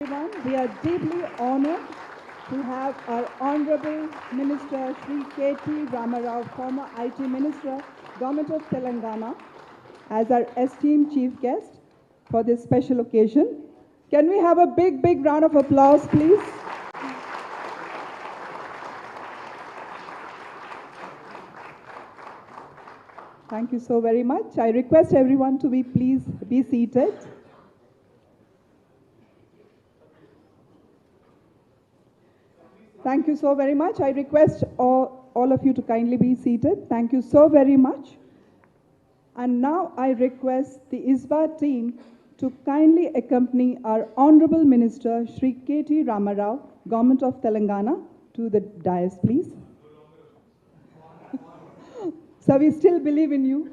Everyone, we are deeply honored to have our Honorable Minister Shri KT Ramarao, former IT Minister, Government of Telangana, as our esteemed chief guest for this special occasion. Can we have a big round of applause, please? Thank you so very much. I request everyone to please be seated. Thank you so very much. I request all of you to kindly be seated. Thank you so very much. And now I request the ISBA team to kindly accompany our Honorable Minister Shri KT Ramarao, Government of Telangana, to the dais, please. So we still believe in you.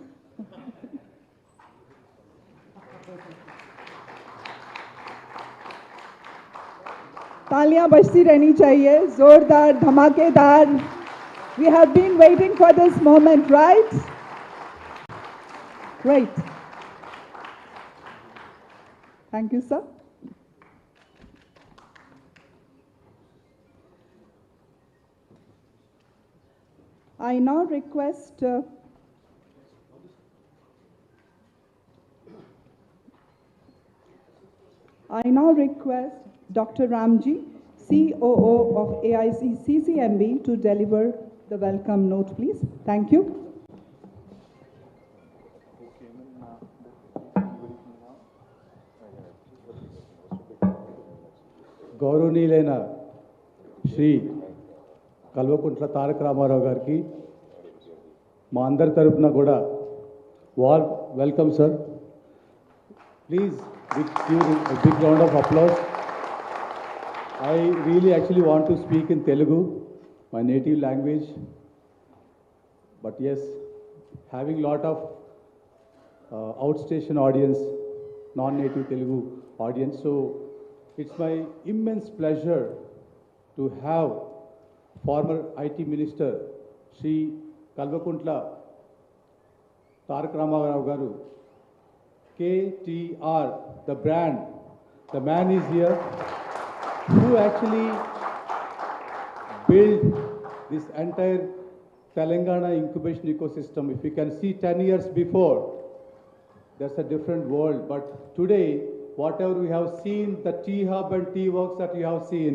तालियां बजती रहनी चाहिए, जोरदार, धमाकेदार. We have been waiting for this moment, right? Great. Thank you, sir. I now request Dr. Ramji, COO of AIC CCMB, to deliver the welcome note, please. Thank you. గౌరవనీయులైన శ్రీ కల్వకుంట్ల తారక రామారావు గారికి మా అందరి తరపున కూడా warm welcome sir. Please give a big round of applause. I really actually want to speak in Telugu, my native language, but yes, having lot of outstation audience, non-native Telugu audience, so it's my immense pleasure to have former IT Minister Shri Kalvakuntla Tarak Ramarao Garu, KTR, the brand, the man is here, who actually built this entire Telangana incubation ecosystem. If you can see 10 years before, that's a different world. But today, whatever we have seen, the T-Hub and T-Works that you have seen,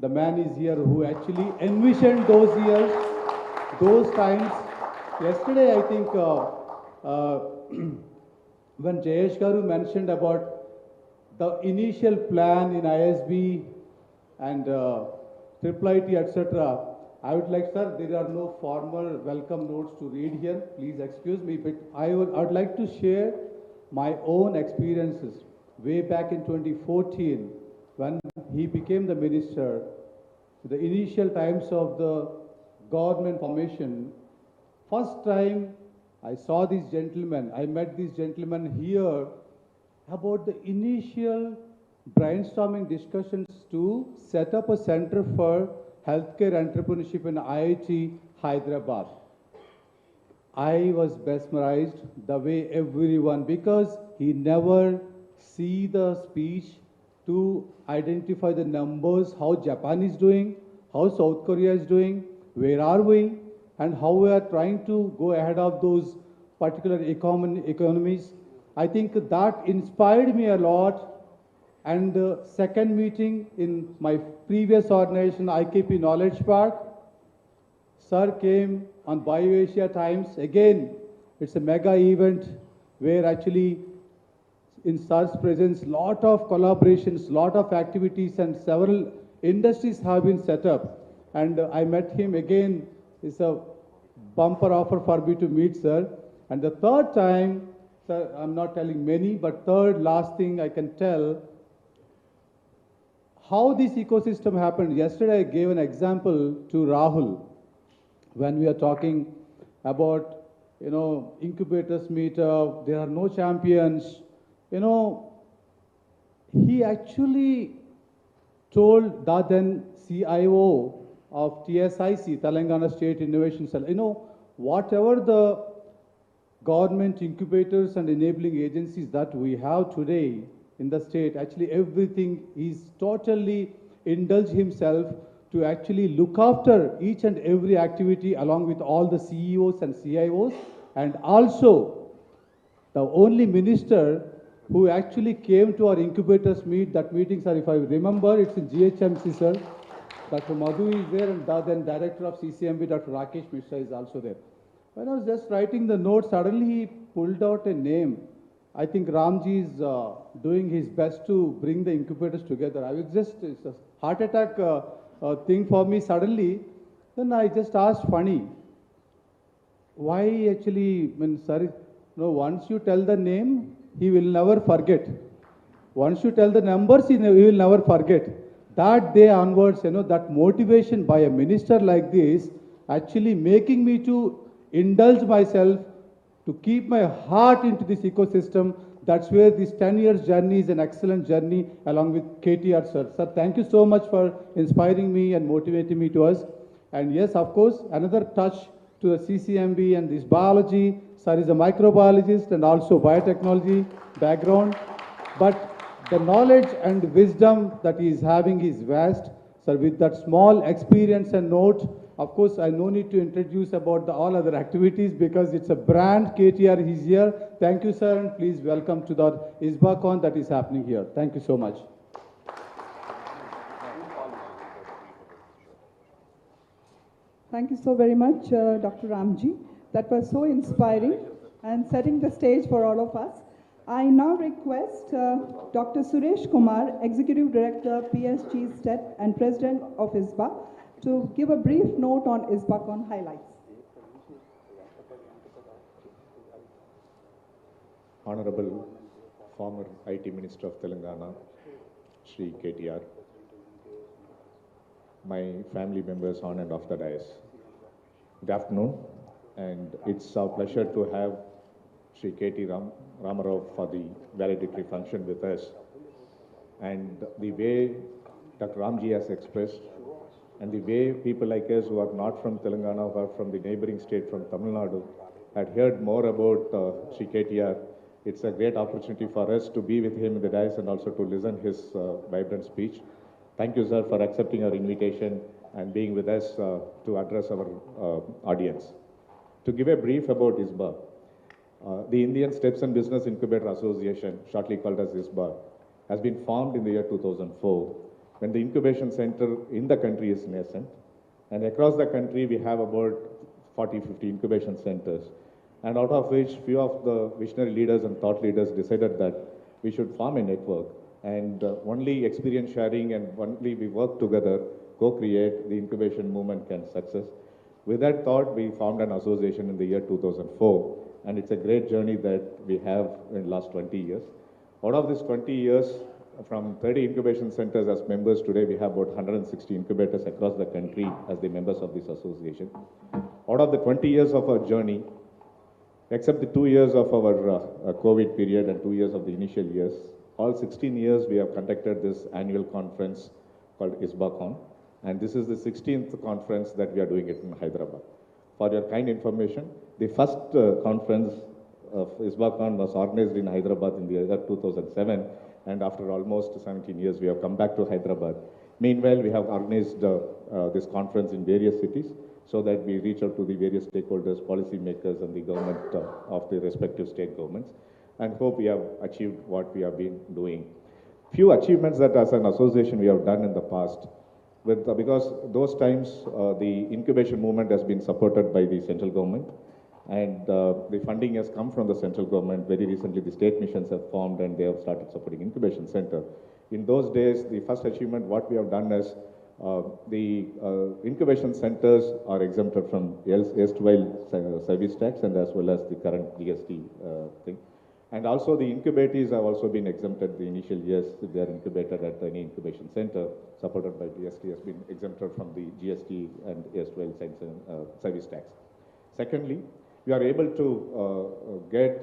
the man is here who actually envisioned those years, those times. Yesterday, I think, when Jayesh Garu mentioned about the initial plan in ISB and Triple IT, etc., I would like, sir, there are no formal welcome notes to read here. Please excuse me, but I would like to share my own experiences way back in 2014 when he became the minister. The initial times of the government formation, first time I saw this gentleman, I met this gentleman here about the initial brainstorming discussions to set up a center for healthcare entrepreneurship in IIT Hyderabad. I was mesmerized the way everyone, because he never see the speech to identify the numbers, how Japan is doing, how South Korea is doing, where are we, and how we are trying to go ahead of those particular economies. I think that inspired me a lot. And the second meeting in my previous organization, IKP Knowledge Park, Sir came on BioAsia Times. Again, it's a mega event where actually in Sir's presence, lot of collaborations, lot of activities, and several industries have been set up. And I met him again. It's a bumper offer for me to meet, sir. And the third time, sir, I'm not telling many, but third last thing I can tell, how this ecosystem happened. Yesterday, I gave an example to Rahul when we are talking about, incubators meetup, there are no champions. He actually told the then CIO of TSIC, Telangana State Innovation Cell, whatever the government incubators and enabling agencies that we have today, in the state. Actually, everything, he's totally indulged himself to actually look after each and every activity along with all the CEOs and CIOs, and also the only minister who actually came to our incubators meet, that meeting, sir, if I remember, it's in GHMC, sir. Dr. Madhu is there, and then Director of CCMB, Dr. Rakesh Mishra is also there. When I was just writing the note, suddenly he pulled out a name. I think Ramji is doing his best to bring the incubators together. I was just, it's a heart attack thing for me suddenly. Then I just asked funny, why actually, when sir, no, once you tell the name, he will never forget. Once you tell the numbers, he will never forget. That day onwards, that motivation by a minister like this, actually making me to indulge myself, to keep my heart into this ecosystem. That's where this 10 years journey is an excellent journey along with KTR, sir. Sir, thank you so much for inspiring me and motivating me to us. And yes, of course, another touch to the CCMB and this biology. Sir is a microbiologist and also biotechnology background. But the knowledge and wisdom that he is having is vast. Sir, with that small experience and note, of course, I no need to introduce about all other activities because it's a brand. KTR is here. Thank you, sir, and please welcome to the ISBACON that is happening here. Thank you so much. Thank you so very much, Dr. Ramji. That was so inspiring and setting the stage for all of us. I now request Dr. Suresh Kumar, Executive Director, PSG STET and President of ISBA, to give a brief note on ISBACON highlights. Honorable former IT Minister of Telangana, Shri KTR, my family members on and off the dais. Good afternoon, and it's our pleasure to have Shri KT Ramarao for the valedictory function with us. And the way Dr. Ramji has expressed, and the way people like us who are not from Telangana, who are from the neighboring state, from Tamil Nadu, had heard more about Shri KTR, it's a great opportunity for us to be with him in the dais and also to listen his vibrant speech. Thank you, sir, for accepting our invitation and being with us to address our audience. To give a brief about ISBA, the Indian Steps and Business Incubator Association, shortly called as ISBA, has been formed in the year 2004, when the incubation center in the country is nascent. And across the country, we have about 40-50 incubation centers. And out of which, few of the visionary leaders and thought leaders decided that we should form a network. And only experience sharing and only we work together, co-create, the incubation movement can success. With that thought, we formed an association in the year 2004. And it's a great journey that we have in the last 20 years. Out of this 20 years, from 30 incubation centers as members, today we have about 160 incubators across the country as the members of this association. Out of the 20 years of our journey, except the 2 years of our COVID period and 2 years of the initial years, all 16 years we have conducted this annual conference called ISBACON. And this is the 16th conference that we are doing it in Hyderabad. For your kind information, the first conference of ISBACON was organized in Hyderabad in the year 2007, and after almost 17 years, we have come back to Hyderabad. Meanwhile, we have organized this conference in various cities so that we reach out to the various stakeholders, policymakers, and the government of the respective state governments, and hope we have achieved what we have been doing. Few achievements that as an association we have done in the past. Because those times, the incubation movement has been supported by the central government, and the funding has come from the central government. Very recently, the state missions have formed and they have started supporting incubation center. In those days, the first achievement, what we have done is, the incubation centers are exempted from erstwhile service tax and as well as the current GST thing. And also the incubatees have also been exempted the initial years if they are incubated at any incubation center supported by GST has been exempted from the GST and erstwhile service tax. Secondly, we are able to get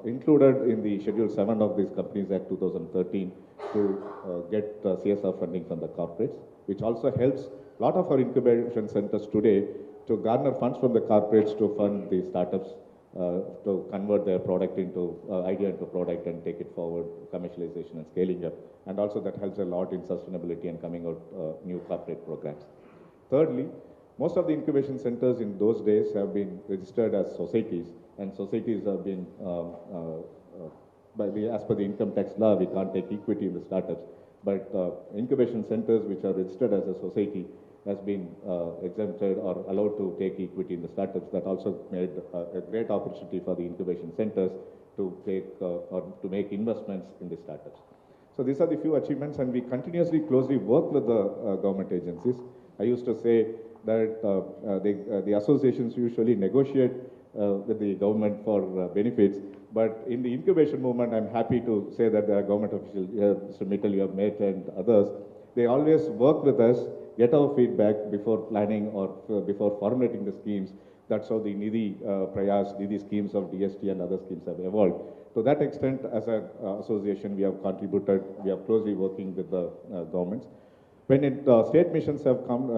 included in the Schedule 7 of this Companies Act 2013 to get CSR funding from the corporates, which also helps a lot of our incubation centers today to garner funds from the corporates to fund the startups to convert their product into idea into product and take it forward, commercialization and scaling up. And also that helps a lot in sustainability and coming out new corporate programs. Thirdly, most of the incubation centers in those days have been registered as societies, and societies have been, as per the income tax law, we can't take equity in the startups, but incubation centers which are registered as a society has been exempted or allowed to take equity in the startups. That also made a great opportunity for the incubation centers to take or to make investments in the startups. So these are the few achievements, and we continuously closely work with the government agencies. I used to say that the associations usually negotiate with the government for benefits, but in the incubation movement, I'm happy to say that there are government officials here, Mr. Mittal, you have met, and others. They always work with us, get our feedback before planning or before formulating the schemes. That's how the Nidhi Prayas, Nidhi schemes of DST and other schemes have evolved. To that extent, as an association, we have contributed, we are closely working with the governments. When state missions have come,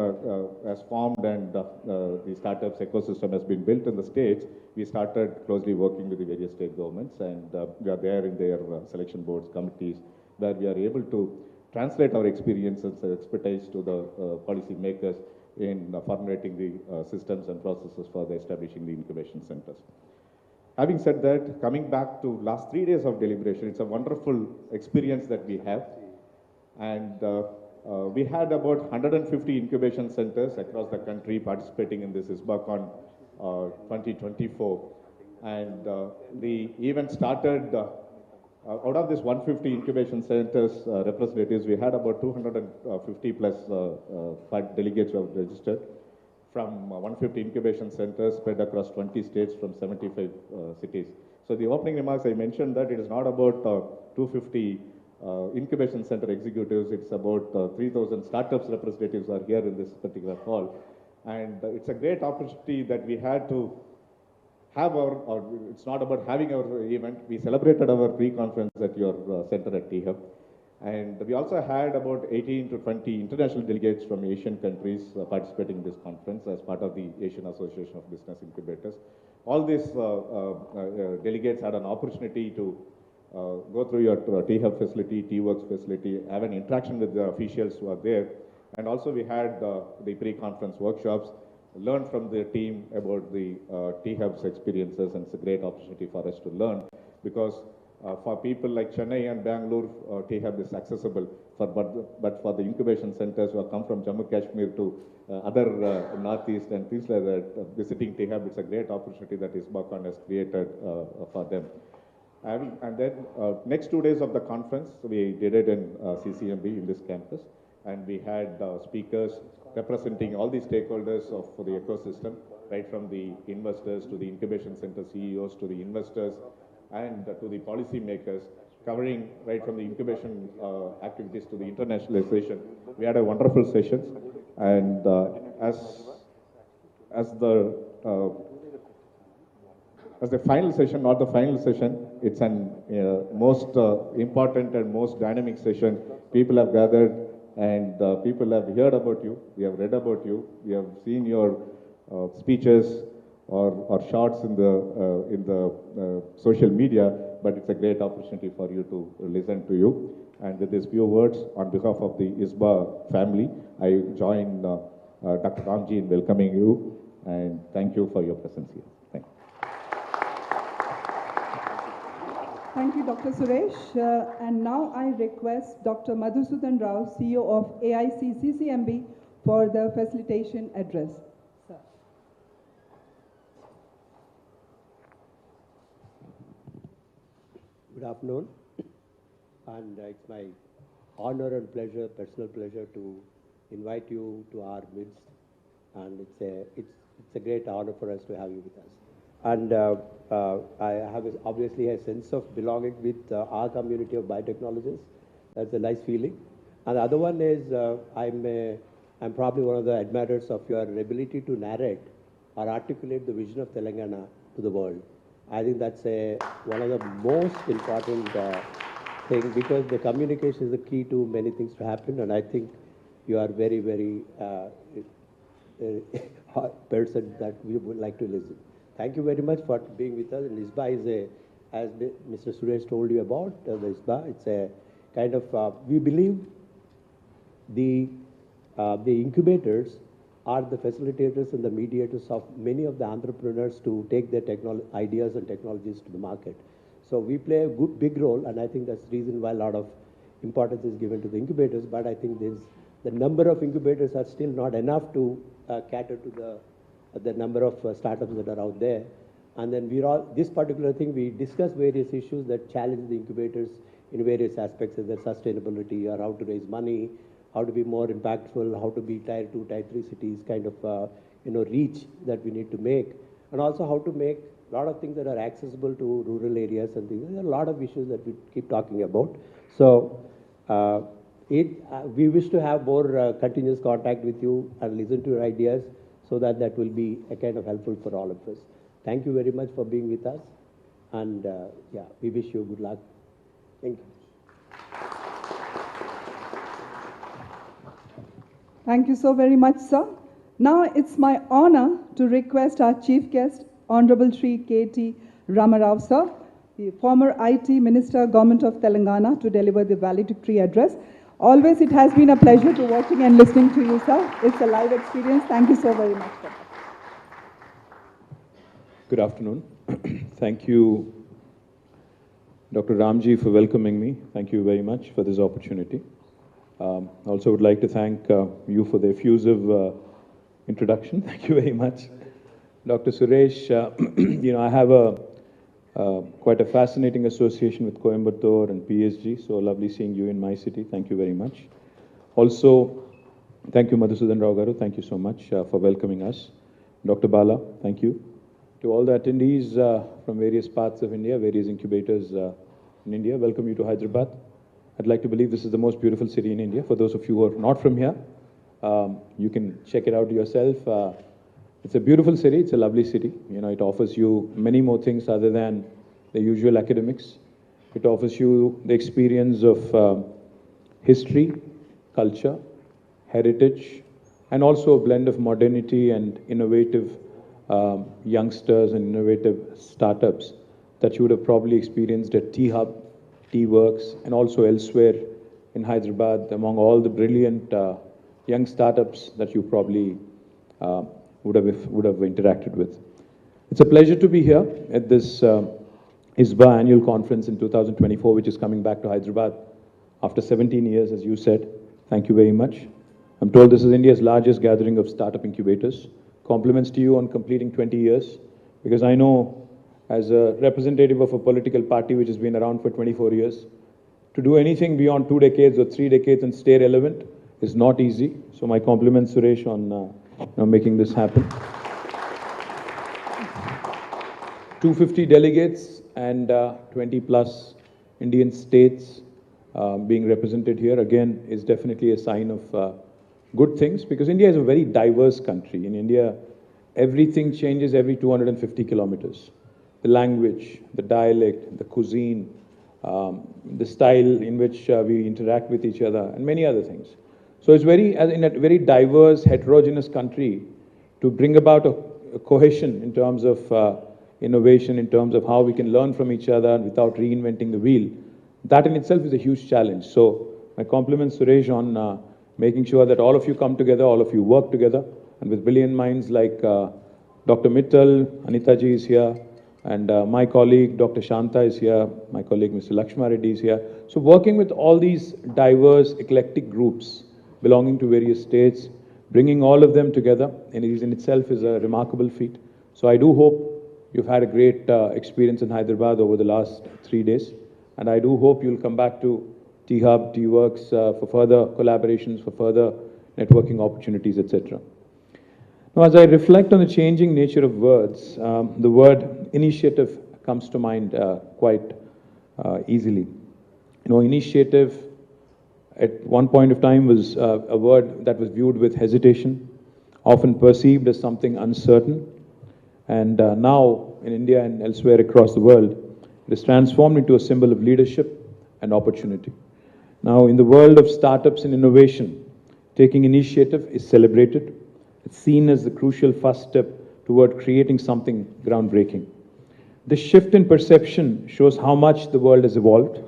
as formed and the startups ecosystem has been built in the states, we started closely working with the various state governments, and we are there in their selection boards, committees, where we are able to translate our experiences and expertise to the policy makers in formulating the systems and processes for the establishing the incubation centers. Having said that, coming back to last 3 days of deliberation, it's a wonderful experience that we have. And we had about 150 incubation centers across the country participating in this ISBACON 2024. And the event started, out of this 150 incubation centers representatives, we had about 250 plus delegates who have registered from 150 incubation centers spread across 20 states from 75 cities. So the opening remarks, I mentioned that it is not about 250 incubation center executives, it's about 3,000 startups representatives are here in this particular hall. And it's a great opportunity that we had to have it's not about having our event, we celebrated our pre-conference at your center at T-Hub. And we also had about 18 to 20 international delegates from Asian countries participating in this conference as part of the Asian Association of Business Incubators. All these delegates had an opportunity to go through your T-Hub facility, T-Works facility, have an interaction with the officials who are there. And also we had the pre-conference workshops, learn from the team about the T-Hub's experiences, and it's a great opportunity for us to learn because for people like Chennai and Bangalore, T-Hub is accessible, but for the incubation centers who have come from Jammu Kashmir to other Northeast and things like that, visiting T-Hub, it's a great opportunity that ISBACON has created for them. And then next 2 days of the conference, we did it in CCMB in this campus, and we had speakers representing all the stakeholders for the ecosystem, right from the investors to the incubation center CEOs to the investors and to the policy makers, covering right from the incubation activities to the internationalization. We had a wonderful sessions, and as the final session, not the final session, it's an most important and most dynamic session. People have gathered and people have heard about you, we have read about you, we have seen your speeches or shorts in the social media, but it's a great opportunity for you to listen to you. And with these few words, on behalf of the ISBA family, I join Dr. Ramji in welcoming you, and thank you for your presence here. Thank you. Thank you, Dr. Suresh. And now I request Dr. Madhusudan Rao, CEO of AIC CCMB, for the facilitation address. Sir. Good afternoon, and it's my honor and pleasure, personal pleasure, to invite you to our midst, and it's a great honor for us to have you with us. And I have obviously a sense of belonging with our community of biotechnologists. That's a nice feeling. And the other one is I'm probably one of the admirers of your ability to narrate or articulate the vision of Telangana to the world. I think that's one of the most important thing, because the communication is the key to many things to happen, and I think you are very, very person that we would like to listen. thank you very much for being with us. And ISBA is as Mr. Suresh told you about, the ISBA, it's a kind of, we believe the incubators are the facilitators and the mediators of many of the entrepreneurs to take their ideas and technologies to the market. So we play a big role, and I think that's the reason why a lot of importance is given to the incubators. But I think the number of incubators are still not enough to cater to the number of startups that are out there. And then this particular thing, we discuss various issues that challenge the incubators in various aspects of their sustainability, or how to raise money, how to be more impactful, how to be tier 2, tier 3 cities kind of, reach that we need to make. And also how to make a lot of things that are accessible to rural areas and things. There are a lot of issues that we keep talking about. So we wish to have more continuous contact with you and listen to your ideas, so that will be a kind of helpful for all of us. Thank you very much for being with us. And yeah, we wish you good luck. Thank you. Thank you so very much, sir. Now it's my honor to request our chief guest, Honorable Shri KT Ramarao, sir, the former IT Minister, Government of Telangana, to deliver the valedictory address. Always it has been a pleasure to watching and listening to you, sir. It's a live experience. Thank you so very much, sir. Good afternoon. Thank you, Dr. Ramji, for welcoming me. Thank you very much for this opportunity. Also would like to thank you for the effusive introduction. Thank you very much. Dr. Suresh, I have quite a fascinating association with Coimbatore and PSG, so lovely seeing you in my city. Thank you very much. Also, thank you, Madhusudan Rao Garu. Thank you so much for welcoming us. Dr. Bala, thank you. To all the attendees from various parts of India, various incubators in India, welcome you to Hyderabad. I'd like to believe this is the most beautiful city in India. For those of you who are not from here, you can check it out yourself. It's a beautiful city. It's a lovely city. It offers you many more things other than the usual academics. It offers you the experience of history, culture, heritage, and also a blend of modernity and innovative youngsters and innovative startups that you would have probably experienced at T-Hub, T-Works, and also elsewhere in Hyderabad, among all the brilliant young startups that you probably would have interacted with. It's a pleasure to be here at this ISBA annual conference in 2024, which is coming back to Hyderabad after 17 years, as you said. Thank you very much. I'm told this is India's largest gathering of startup incubators. Compliments to you on completing 20 years, because I know as a representative of a political party which has been around for 24 years, to do anything beyond 2 decades or 3 decades and stay relevant is not easy. So my compliments, Suresh, on making this happen. 250 delegates and 20 plus Indian states being represented here, again, is definitely a sign of good things, because India is a very diverse country. In India, everything changes every 250 kilometers. The language, the dialect, the cuisine, the style in which we interact with each other, and many other things. So it's in a very diverse, heterogeneous country, to bring about a cohesion in terms of innovation, in terms of how we can learn from each other without reinventing the wheel. That in itself is a huge challenge. So my compliments, Suresh, on making sure that all of you come together, all of you work together, and with brilliant minds like Dr. Mittal, Anita ji is here, and my colleague Dr. Shanta is here, my colleague Mr. Lakshma Reddy is here. So working with all these diverse, eclectic groups belonging to various states, bringing all of them together in itself is a remarkable feat. So I do hope you've had a great experience in Hyderabad over the last 3 days, and I do hope you'll come back to T-Hub, T-Works for further collaborations, for further networking opportunities, etc. Now, as I reflect on the changing nature of words, the word initiative comes to mind quite easily. Initiative at one point of time was a word that was viewed with hesitation, often perceived as something uncertain. And now, in India and elsewhere across the world, it is transformed into a symbol of leadership and opportunity. Now, in the world of startups and innovation, taking initiative is celebrated. It's seen as the crucial first step toward creating something groundbreaking. This shift in perception shows how much the world has evolved,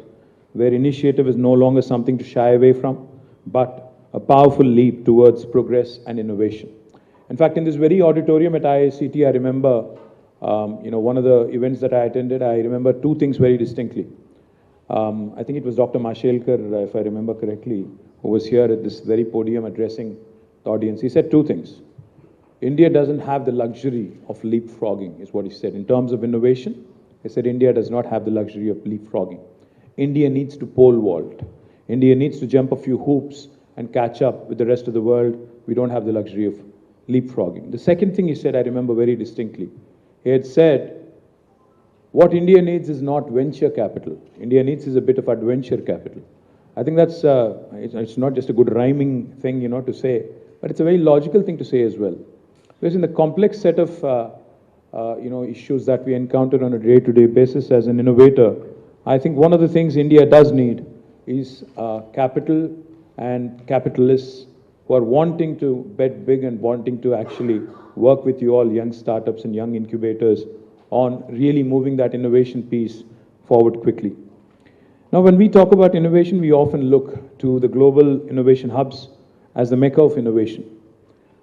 where initiative is no longer something to shy away from, but a powerful leap towards progress and innovation. In fact, in this very auditorium at IICT, I remember, one of the events that I attended, I remember two things very distinctly. I think it was Dr. Mashelkar, if I remember correctly, who was here at this very podium addressing the audience. He said two things. India doesn't have the luxury of leapfrogging, is what he said. In terms of innovation, he said India does not have the luxury of leapfrogging. India needs to pole vault. India needs to jump a few hoops and catch up with the rest of the world. We don't have the luxury of leapfrogging. The second thing he said, I remember very distinctly. He had said, what India needs is not venture capital. India needs is a bit of adventure capital. I think that's, it's not just a good rhyming thing, to say, but it's a very logical thing to say as well. Because in the complex set of, issues that we encounter on a day-to-day basis as an innovator, I think one of the things India does need is capital and capitalists who are wanting to bet big and wanting to actually work with you all young startups and young incubators on really moving that innovation piece forward quickly. Now, when we talk about innovation, we often look to the global innovation hubs as the mecca of innovation.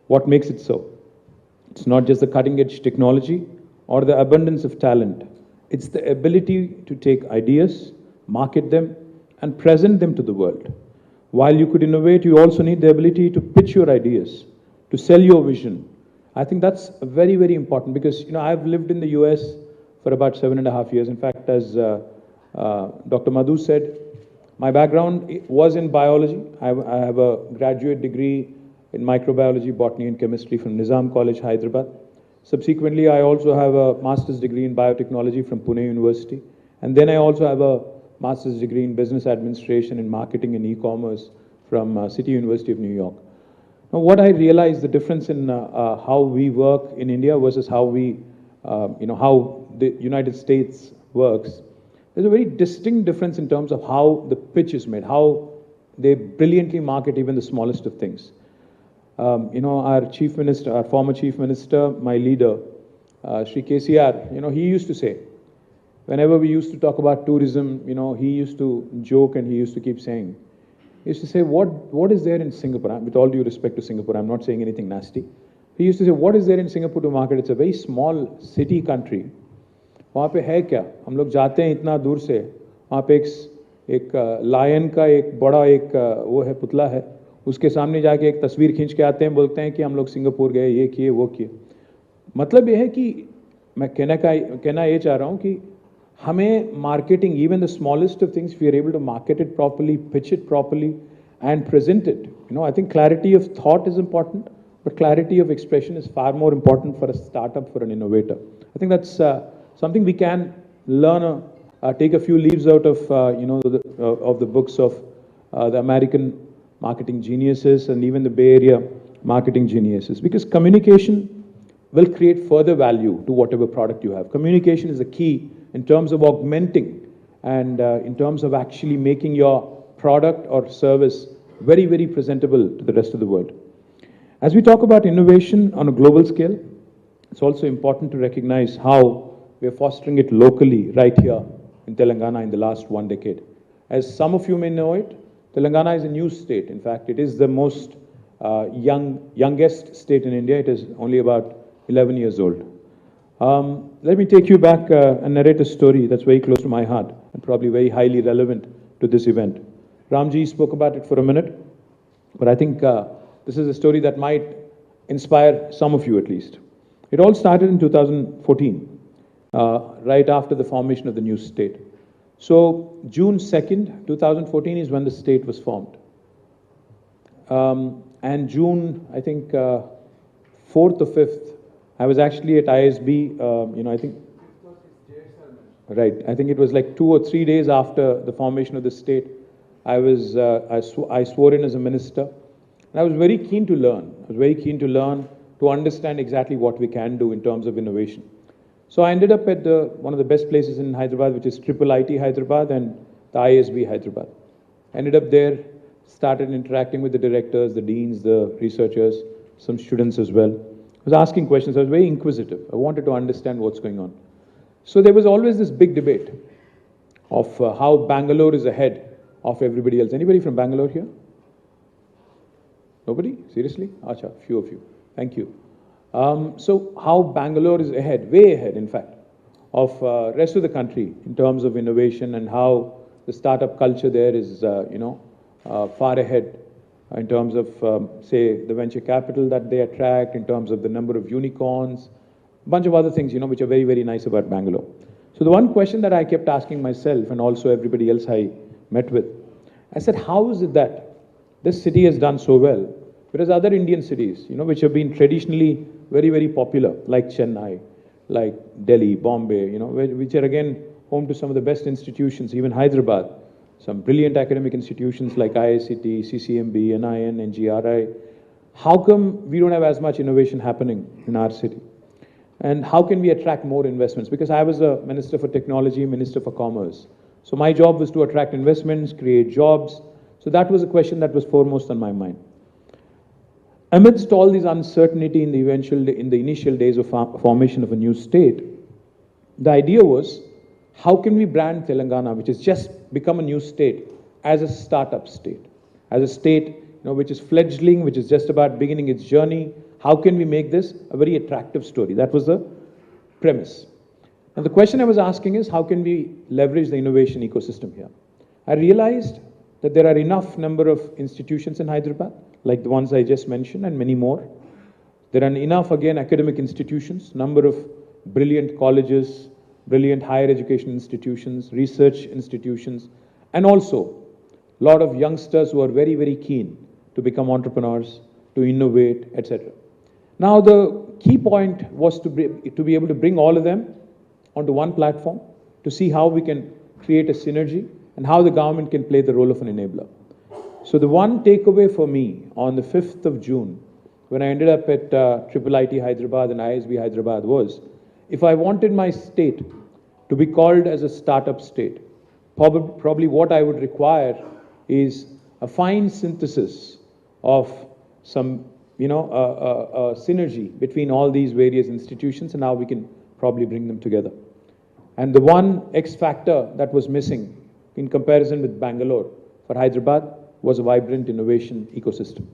What makes it so? It's not just the cutting-edge technology or the abundance of talent. It's the ability to take ideas, market them, and present them to the world. While you could innovate, you also need the ability to pitch your ideas, to sell your vision. I think that's very, very important because, I've lived in the US for about 7.5 years. In fact, as Dr. Madhu said, my background was in biology. I have a graduate degree in microbiology, botany and chemistry from Nizam College, Hyderabad. Subsequently, I also have a master's degree in biotechnology from Pune University. And then I also have a master's degree in business administration and marketing and e-commerce from City University of New York. Now, what I realized the difference in how we work in India versus how how the United States works, there's a very distinct difference in terms of how the pitch is made, how they brilliantly market even the smallest of things. Our chief minister, our former chief minister, my leader, Shri KTR, he used to say, whenever we used to talk about tourism, he used to joke and he used to keep saying, he used to say, what is there in Singapore? With all due respect to Singapore, I'm not saying anything nasty. He used to say, what is there in Singapore to market? It's a very small city country. वहाँ पे है क्या? हम लोग जाते हैं इतना दूर से, वहाँ पे एक लायन का एक बड़ा एक वो है पुतला है, उसके सामने जाके एक तस्वीर खींच के आते हैं, बोलते हैं कि हम लोग सिंगापुर गए, ये किए वो किए. मतलब ये है कि मैं कहना ये चाह रहा हूँ कि हमें marketing, even the smallest of things, if we are able to market it properly, pitch it properly, and present it. I think clarity of thought is important, but clarity of expression is far more important for a startup, for an innovator. I think that's something we can learn, take a few leaves out of, of the books of the American marketing geniuses and even the Bay Area marketing geniuses, because communication will create further value to whatever product you have. Communication is the key in terms of augmenting and in terms of actually making your product or service very, very presentable to the rest of the world. As we talk about innovation on a global scale, it's also important to recognize how we are fostering it locally right here in Telangana in the last 1 decade. As some of you may know it, Telangana is a new state. In fact, it is the most youngest state in India. It is only about 11 years old. Let me take you back and narrate a story that's very close to my heart and probably very highly relevant to this event. Ramji spoke about it for a minute, but I think this is a story that might inspire some of you at least. It all started in 2014, right after the formation of the new state. So June 2nd, 2014 is when the state was formed. And June, I think, 4th or 5th, I was actually at ISB, I think, right, I think it was like 2 or 3 days after the formation of the state. I swore in as a minister. And I was very keen to learn. I was very keen to learn, to understand exactly what we can do in terms of innovation. So I ended up at one of the best places in Hyderabad, which is IIIT Hyderabad and the ISB Hyderabad. Ended up there, started interacting with the directors, the deans, the researchers, some students as well. It was asking questions. I was very inquisitive. I wanted to understand what's going on. So there was always this big debate of how Bangalore is ahead of everybody else. Anybody from Bangalore here? Nobody? Seriously? Acha, few of you. Thank you. So how Bangalore is ahead, way ahead in fact, of rest of the country in terms of innovation, and how the startup culture there is, far ahead in terms of, say, the venture capital that they attract, in terms of the number of unicorns, a bunch of other things, which are very, very nice about Bangalore. So the one question that I kept asking myself, and also everybody else I met with, I said, how is it that this city has done so well, whereas other Indian cities, which have been traditionally very, very popular, like Chennai, like Delhi, Bombay, which are again home to some of the best institutions, even Hyderabad, some brilliant academic institutions like IICT, CCMB, NIN, NGRI. How come we don't have as much innovation happening in our city? And how can we attract more investments? Because I was a Minister for Technology, Minister for Commerce. So my job was to attract investments, create jobs. So that was a question that was foremost on my mind. Amidst all this uncertainty in the initial days of formation of a new state, the idea was, how can we brand Telangana, which has just become a new state, as a startup state, as a state which is fledgling, which is just about beginning its journey? How can we make this a very attractive story? That was the premise. And the question I was asking is, how can we leverage the innovation ecosystem here? I realized that there are enough number of institutions in Hyderabad, like the ones I just mentioned, and many more. There are enough, again, academic institutions, number of brilliant colleges, brilliant higher education institutions, research institutions, and also a lot of youngsters who are very, very keen to become entrepreneurs, to innovate, etc. Now, the key point was to be able to bring all of them onto one platform, to see how we can create a synergy and how the government can play the role of an enabler. So the one takeaway for me on the 5th of June, when I ended up at IIIT Hyderabad and ISB Hyderabad, was, if I wanted my state to be called as a startup state, probably what I would require is a fine synthesis of some synergy between all these various institutions, and how we can probably bring them together. And the one X factor that was missing in comparison with Bangalore for Hyderabad was a vibrant innovation ecosystem.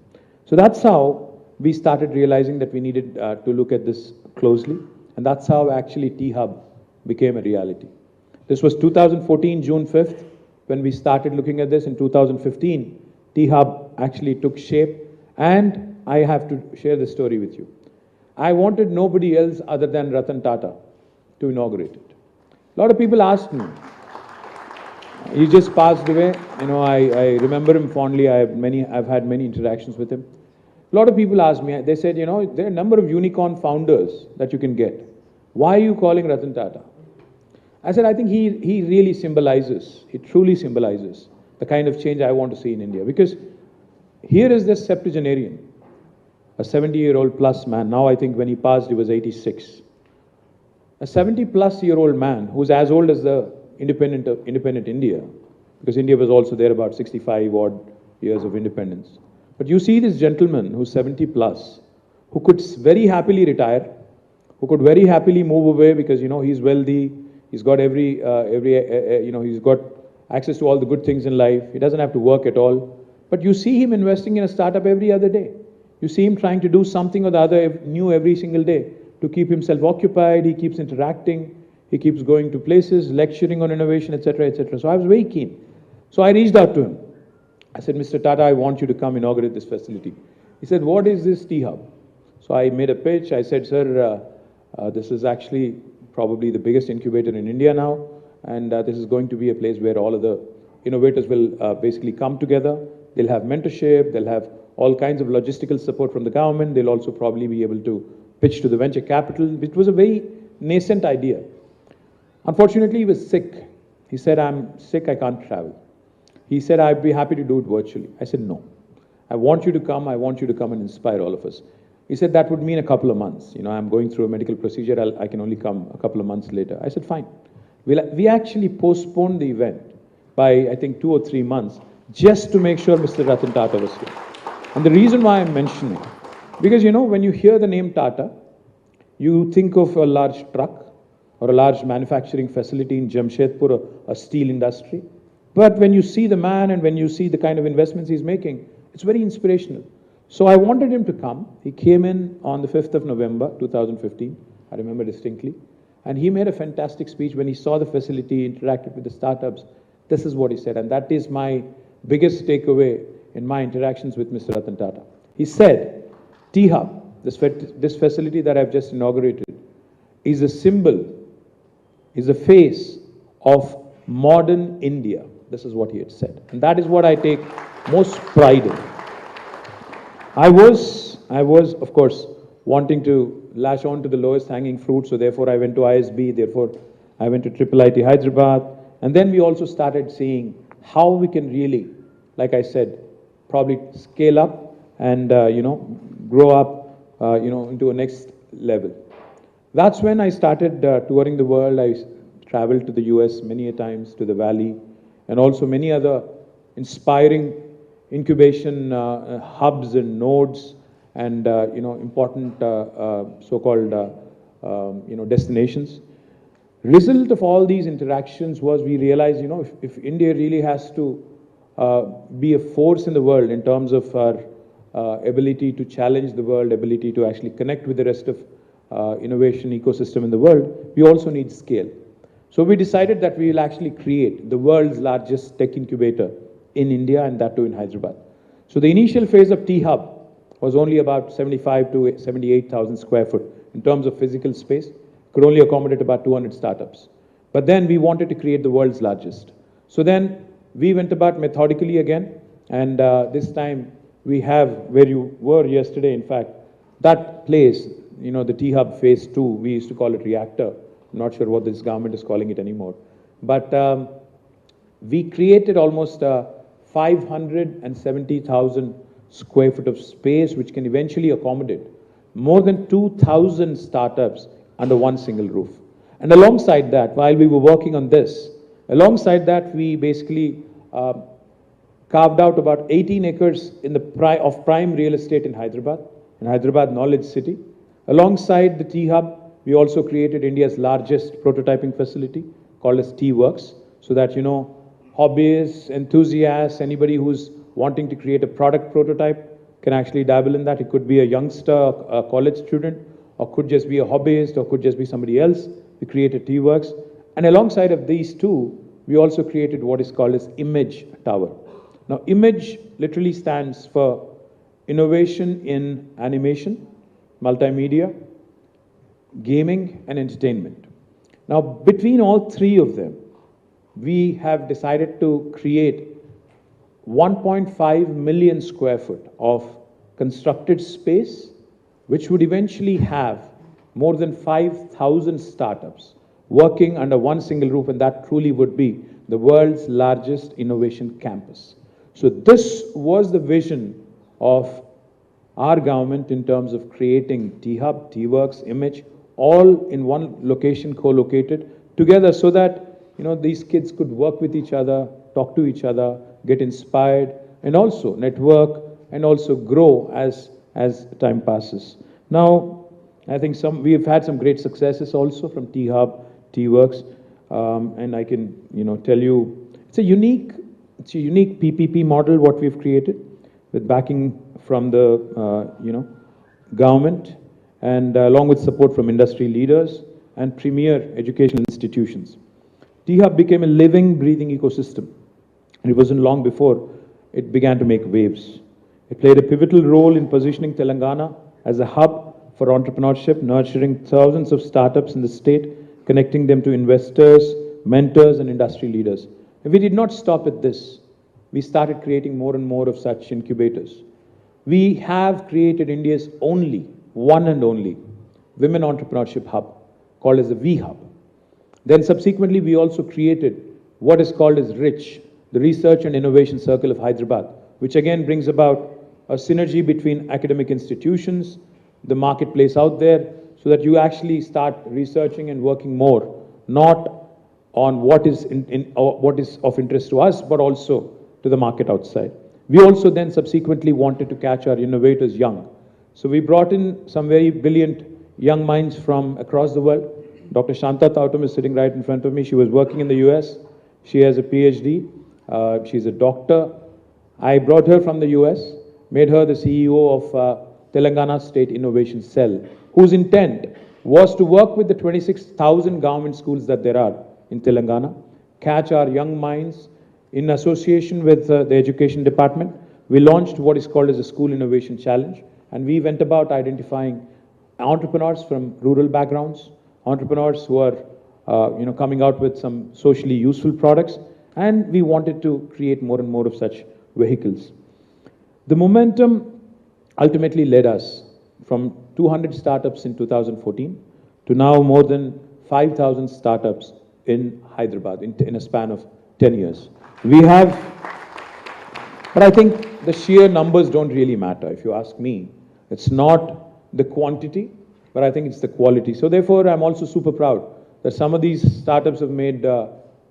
So that's how we started realizing that we needed to look at this closely, and that's how actually T-Hub became a reality. This was 2014, June 5th, when we started looking at this. In 2015, T-Hub actually took shape, and I have to share this story with you. I wanted nobody else other than Ratan Tata to inaugurate it. A lot of people asked me. He just passed away. I remember him fondly. I've had many interactions with him. A lot of people asked me, they said, there are a number of unicorn founders that you can get. Why are you calling Ratan Tata? I said, I think he really symbolizes, he truly symbolizes the kind of change I want to see in India. Because here is this septuagenarian, a 70-year-old plus man. Now I think when he passed, he was 86. A 70-plus-year-old man who's as old as the independent India, because India was also there about 65-odd years of independence. But you see this gentleman who's 70-plus, who could very happily retire, who could very happily move away because, he's wealthy, he's got he's got access to all the good things in life, he doesn't have to work at all. But you see him investing in a startup every other day. You see him trying to do something or the other new every single day to keep himself occupied. He keeps interacting. He keeps going to places, lecturing on innovation, etc., etc. So I was very keen. So I reached out to him. I said, Mr. Tata, I want you to come inaugurate this facility. He said, what is this T-Hub? So I made a pitch. I said, sir, this is actually probably the biggest incubator in India now. And this is going to be a place where all of the innovators will basically come together. They'll have mentorship. They'll have all kinds of logistical support from the government. They'll also probably be able to pitch to the venture capital, which was a very nascent idea. Unfortunately, he was sick. He said, I'm sick, I can't travel. He said, I'd be happy to do it virtually. I said, no. I want you to come. I want you to come and inspire all of us. He said, that would mean a couple of months. I'm going through a medical procedure. I can only come a couple of months later. I said, fine. We actually postponed the event by, I think, 2 or 3 months just to make sure Mr. Ratan Tata was here. And the reason why I'm mentioning, because, when you hear the name Tata, You think of a large truck or a large manufacturing facility in Jamshedpur, a steel industry. But when you see the man and when you see the kind of investments he's making, it's very inspirational. So I wanted him to come. He came in on the 5th of November, 2015. I remember distinctly. And he made a fantastic speech when he saw the facility, interacted with the startups. This is what he said. And that is my biggest takeaway in my interactions with Mr. Ratan Tata. He said, T-Hub, this facility that I've just inaugurated, is a symbol, is a face of modern India. This is what he had said. And that is what I take most pride in. I was, of course, wanting to lash on to the lowest hanging fruit, so therefore I went to ISB, therefore I went to IIIT Hyderabad, and then we also started seeing how we can really, like I said, probably scale up and, grow up, into a next level. That's when I started touring the world. I traveled to the US many a times, to the Valley, and also many other inspiring incubation hubs and nodes and, important so-called, destinations. Result of all these interactions was we realized, if India really has to be a force in the world in terms of our ability to challenge the world, ability to actually connect with the rest of innovation ecosystem in the world, we also need scale. So we decided that we will actually create the world's largest tech incubator in India, and that too in Hyderabad. So the initial phase of T-Hub was only about 75 to 78,000 square foot in terms of physical space. Could only accommodate about 200 startups. But then we wanted to create the world's largest. So then we went about methodically again, and this time we have, where you were yesterday, in fact, that place, the T-Hub phase 2, we used to call it reactor. I'm not sure what this government is calling it anymore. But we created almost 570,000 square foot of space, which can eventually accommodate more than 2,000 startups under one single roof. And alongside that, while we were working on this, alongside that, we basically carved out about 18 acres of prime real estate in Hyderabad Knowledge City. Alongside the T-Hub, we also created India's largest prototyping facility called as T-Works, so that, hobbyists, enthusiasts, anybody who's wanting to create a product prototype can actually dabble in that. It could be a youngster, a college student, or could just be a hobbyist, or could just be somebody else. We created T-Works. And alongside of these two, we also created what is called as Image Tower. Now, Image literally stands for innovation in animation, multimedia, gaming, and entertainment. Now, between all three of them, we have decided to create 1.5 million square foot of constructed space, which would eventually have more than 5,000 startups working under one single roof, and that truly would be the world's largest innovation campus. So this was the vision of our government in terms of creating T-Hub, T-Works, Image, all in one location, co-located together, so that these kids could work with each other, talk to each other, get inspired, and also network, and also grow as time passes. Now, I think we've had some great successes also from T-Hub, T-Works, and I can tell you it's a unique PPP model what we've created with backing from the government, and along with support from industry leaders and premier educational institutions. T-Hub became a living, breathing ecosystem, and it wasn't long before it began to make waves. It played a pivotal role in positioning Telangana as a hub for entrepreneurship, nurturing thousands of startups in the state, connecting them to investors, mentors, and industry leaders. And we did not stop at this. We started creating more and more of such incubators. We have created India's one and only women entrepreneurship hub, called as the V-Hub. Then subsequently, we also created what is called as RICH, the Research and Innovation Circle of Hyderabad, which again brings about a synergy between academic institutions, the marketplace out there, so that you actually start researching and working more, not on what is what is of interest to us, but also to the market outside. We also then subsequently wanted to catch our innovators young. So we brought in some very brilliant young minds from across the world. Dr. Shanta Tautam is sitting right in front of me. She was working in the US. She has a PhD. She's a doctor. I brought her from the US, made her the CEO of Telangana State Innovation Cell, whose intent was to work with the 26,000 government schools that there are in Telangana, catch our young minds. In association with the Education Department, we launched what is called as a School Innovation Challenge, and we went about identifying entrepreneurs from rural backgrounds, entrepreneurs who are coming out with some socially useful products, and we wanted to create more and more of such vehicles. The momentum ultimately led us from 200 startups in 2014 to now more than 5,000 startups in Hyderabad in a span of 10 years. We have, but I think the sheer numbers don't really matter. If you ask me, it's not the quantity, but I think it's the quality. So therefore, I'm also super proud that some of these startups have made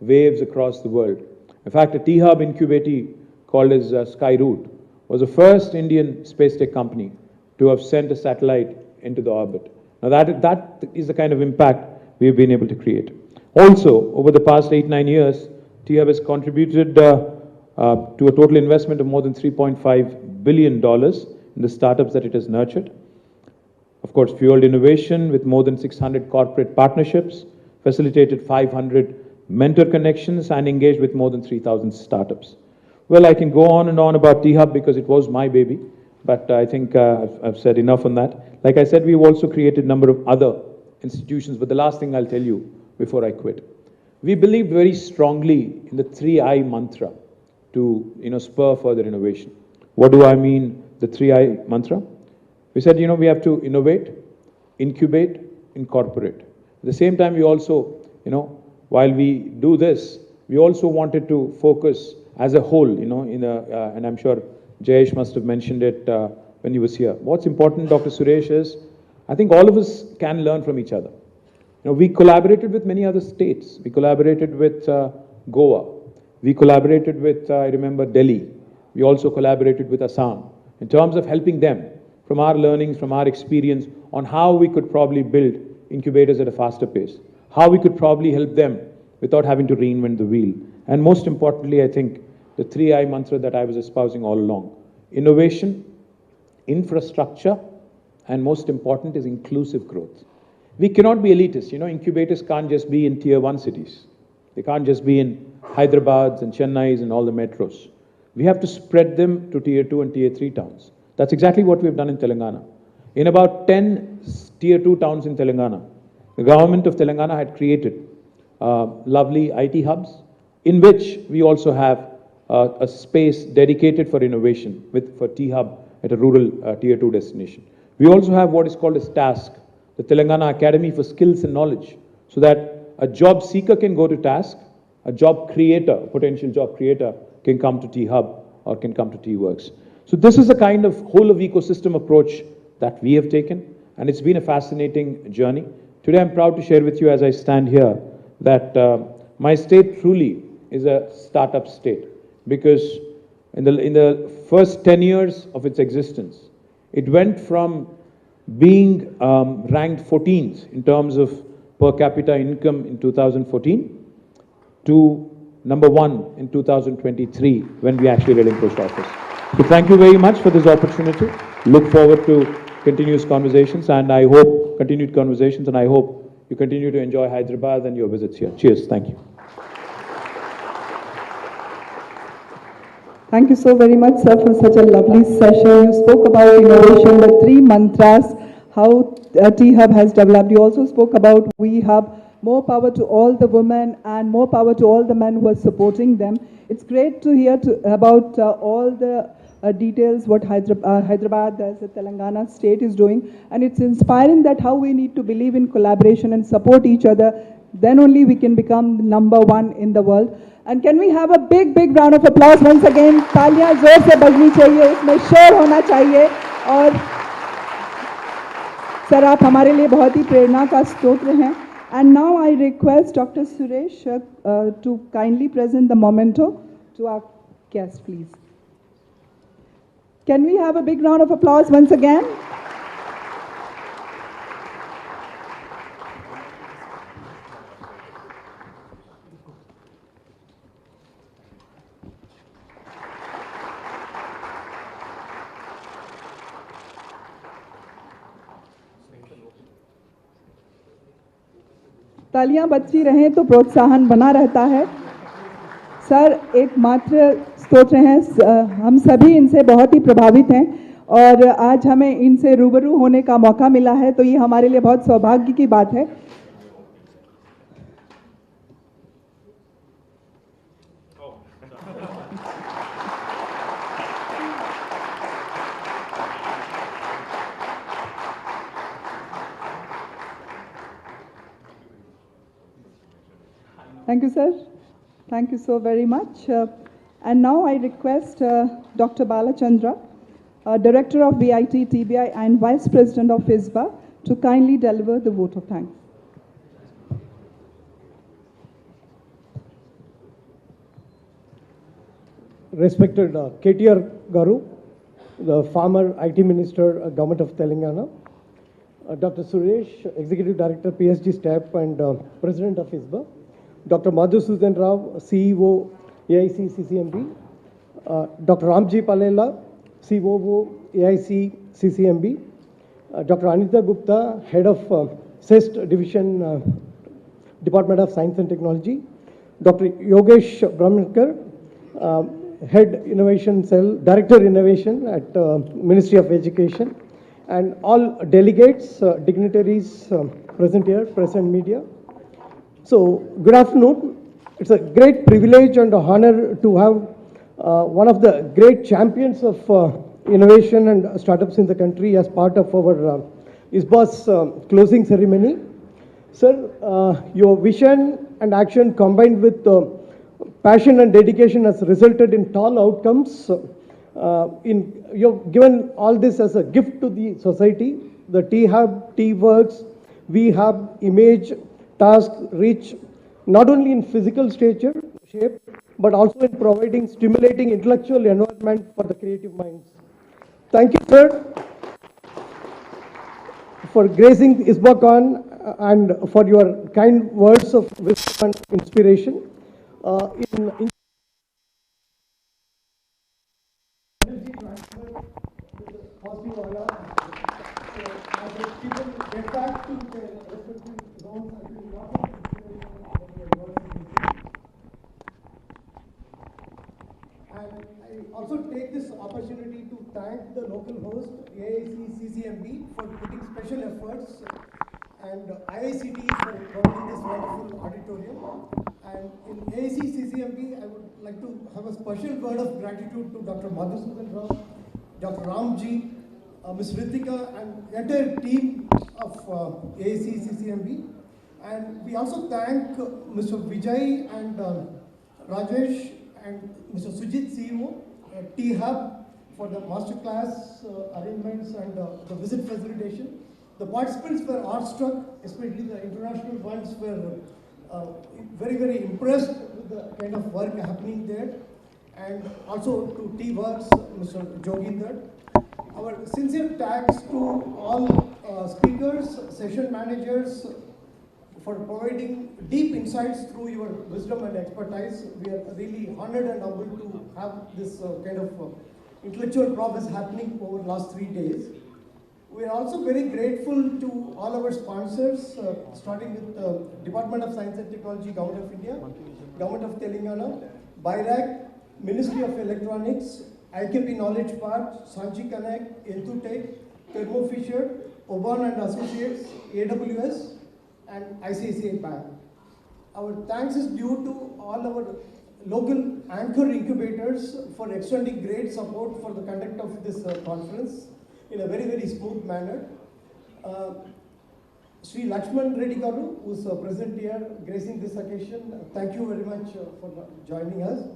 waves across the world. In fact, a T-Hub incubator called as Skyroot was the first Indian space tech company to have sent a satellite into the orbit. Now that is the kind of impact we've been able to create. Also, over the past 8-9 years, T-Hub has contributed to a total investment of more than $3.5 billion in the startups that it has nurtured. Of course, fueled innovation with more than 600 corporate partnerships, facilitated 500 mentor connections, and engaged with more than 3,000 startups. Well, I can go on and on about T-Hub because it was my baby, but I think I've said enough on that. Like I said, we've also created a number of other institutions, but the last thing I'll tell you before I quit. We believed very strongly in the 3I mantra to spur further innovation. What do I mean, the 3I mantra? We said, we have to innovate, incubate, incorporate. At the same time, we also, while we do this, we also wanted to focus as a whole, and I'm sure Jayesh must have mentioned it when he was here. What's important, Dr. Suresh, is I think all of us can learn from each other. We collaborated with many other states. We collaborated with Goa. We collaborated with, I remember, Delhi. We also collaborated with Assam in terms of helping them from our learnings, from our experience on how we could probably build incubators at a faster pace, how we could probably help them without having to reinvent the wheel. And most importantly, I think the 3I mantra that I was espousing all along: innovation, infrastructure, and most important is inclusive growth. We cannot be elitist. Incubators can't just be in tier 1 cities. They can't just be in Hyderabad and Chennai and all the metros. We have to spread them to tier 2 and tier 3 towns. That's exactly what we've done in Telangana. In about 10 tier 2 towns in Telangana, the government of Telangana had created lovely IT hubs, in which we also have a space dedicated for innovation for T-Hub at a rural tier 2 destination. We also have what is called as TASK, the Telangana Academy for Skills and Knowledge, so that a job seeker can go to TASK, a job creator, a potential job creator, can come to T-Hub or can come to T-Works. So this is a kind of whole of ecosystem approach that we have taken, and it's been a fascinating journey. Today I'm proud to share with you as I stand here that my state truly is a startup state, because in the first 10 years of its existence, it went from being ranked 14th in terms of per capita income in 2014 to number 1 in 2023 when we actually relinquished office. So thank you very much for this opportunity. Look forward to continued conversations, and I hope you continue to enjoy Hyderabad and your visits here. Cheers. Thank you. Thank you so very much, sir, for such a lovely session. You spoke about innovation, the 3 mantras, how T-Hub has developed. You also spoke about We Hub, more power to all the women and more power to all the men who are supporting them. It's great to hear about all the details what Hyderabad as a Telangana state is doing, and it's inspiring that how we need to believe in collaboration and support each other. Then only we can become number 1 in the world. And can we have a big round of applause once again? तालियां जोर से बजनी चाहिए, उसमें शोर होना चाहिए. और सर आप हमारे लिए बहुत ही प्रेरणा का स्रोत हैं. And now I request Dr. Suresh to kindly present the memento to our guests, please. Can we have a big round of applause once again? तालियां बजती रहें तो प्रोत्साहन बना रहता है। सर एकमात्र स्तोत्र हैं, हम सभी इनसे बहुत ही प्रभावित हैं और आज हमें इनसे रूबरू होने का मौका मिला है, तो ये हमारे लिए बहुत सौभाग्य की बात है। Thank you, sir. Thank you so very much. And now I request Dr. Balachandra, Director of VIT TBI and Vice President of ISBA, to kindly deliver the vote of thanks. Respected KTR Garu, the former IT Minister, Government of Telangana, Dr. Suresh, Executive Director, PSG STEP and President of ISBA, Dr. Madhusudan Rao, CEO, AIC CCMB, Dr. Ramji Palela, COO, AIC CCMB, Dr. Anita Gupta, Head of CEST Division, Department of Science and Technology, Dr. Yogesh Brahmankar, Head Innovation Cell, Director Innovation at Ministry of Education, and all delegates, dignitaries present here, press and media. So, good afternoon. It's a great privilege and honor to have one of the great champions of innovation and startups in the country as part of our ISBA's closing ceremony. Sir, your vision and action combined with passion and dedication has resulted in tall outcomes. You've given all this as a gift to the society. The T-Hub, T-Works, we have image, task, reach, not only in physical shape, but also in providing stimulating intellectual environment for the creative minds. Thank you, sir, for gracing ISBACON and for your kind words of wisdom and inspiration. In energy transfer, positive aura, as the people get back to their respective zones, I think lot of inspiration for your work in this. And I also take this opportunity to thank the local host, AIC CCMB, for putting special efforts, and IICT for providing this wonderful auditorium. And in AIC CCMB, I would like to have a special word of gratitude to Dr. Madhusudan Rao, Dr. Ramji, Ms. Ritika, and the entire team of AIC CCMB. And we also thank Mr. Vijay and Rajesh and Mr. Sujit CEO, T-Hub for the masterclass arrangements and the visit facilitation. The participants were awestruck, especially the international ones were very, very impressed with the kind of work happening there. And also to T-Works, Mr. Joginder. Our sincere thanks to all speakers, session managers, for providing deep insights through your wisdom and expertise. We are really honored and humbled to have this kind of intellectual progress happening over the last 3 days. We are also very grateful to all our sponsors, starting with Department of Science and Technology, Government of India, Government of Telangana, BIRAC, Ministry of Electronics, IKP Knowledge Park, Sanchi Connect, Entutech, Thermo Fisher, Oban and Associates, AWS, and ICICI Bank. Our thanks is due to all our local anchor incubators for extending great support for the conduct of this conference in a very, very smooth manner. Sri Lakshman Reddy Garu, who is present here, gracing this occasion, thank you very much for joining us.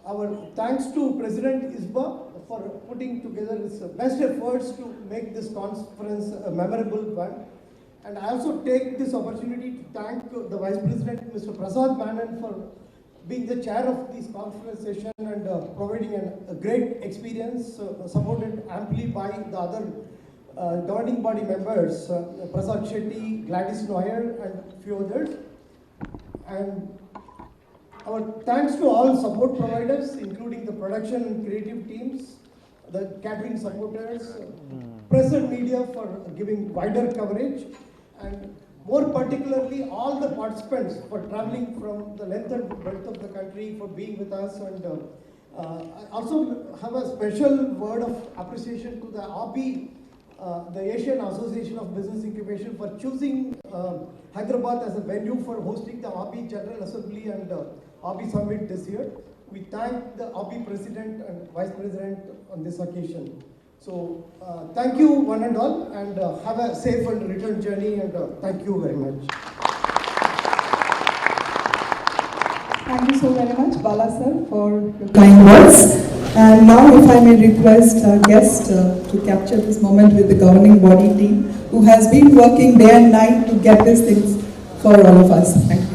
Our thanks to President ISBA for putting together his best efforts to make this conference a memorable one. And I also take this opportunity to thank the Vice President, Mr. Prasad Manan, for being the chair of this conference session and providing a great experience, supported amply by the other governing body members, Prasad Shetty, Gladys Noyer, and few others. And our thanks to all support providers, including the production and creative teams, the catering supporters, press and media for giving wider coverage, and more particularly all the participants for traveling from the length and breadth of the country, for being with us. And I also have a special word of appreciation to the ABI, the Asian Association of Business Incubation, for choosing Hyderabad as a venue for hosting the ABI General Assembly and ABI Summit this year. We thank the ABI President and Vice President on this occasion. So thank you one and all, and have a safe and return journey, and thank you very much. Thank you so very much, Bala sir, for your kind words. And now, if I may request our guest to capture this moment with the governing body team, who has been working day and night to get these things for all of us. Thank you.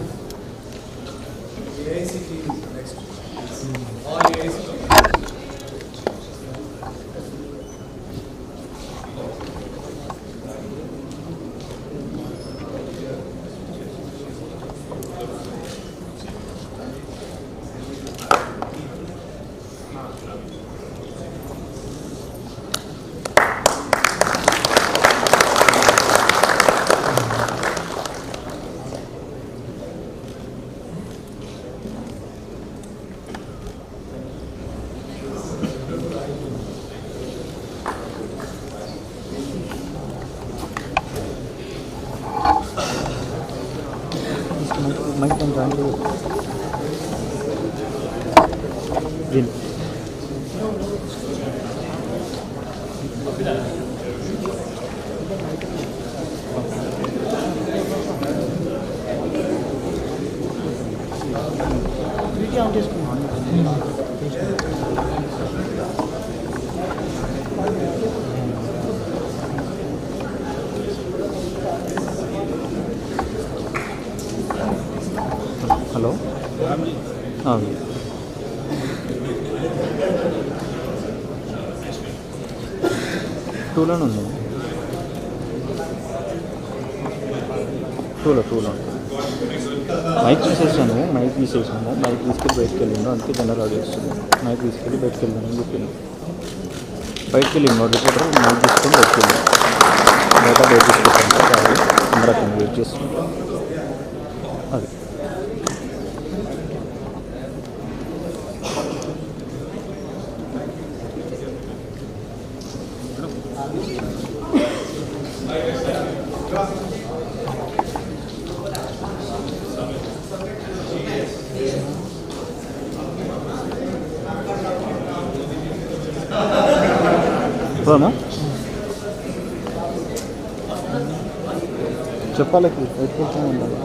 Hello టూలోనే ఉంది టూలో mic తీసేసాను mic తీసుకెళ్ళి బయటకు వెళ్ళిండు, అందుకే general audio వస్తుంది. Mic తీసుకెళ్ళి బయటకు వెళ్ళాను అని చెప్పాను. బయటకు వెళ్ళిండు రిపోర్టర్, మైక్ తీసుకొని బయటకు వెళ్ళాను. బయట తీసుకొచ్చాను సార్, అందరూ అతను వెయిట్ చేస్తున్నాను. అది పోనా చెప్పాలి, ఎత్తుకుంటూ ఉండాలి.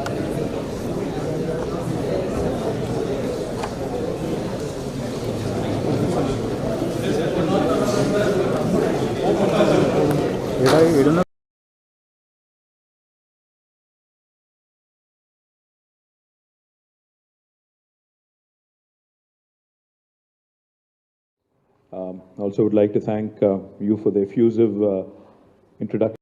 ఏడున్నా Also would like to thank you for the effusive introduction.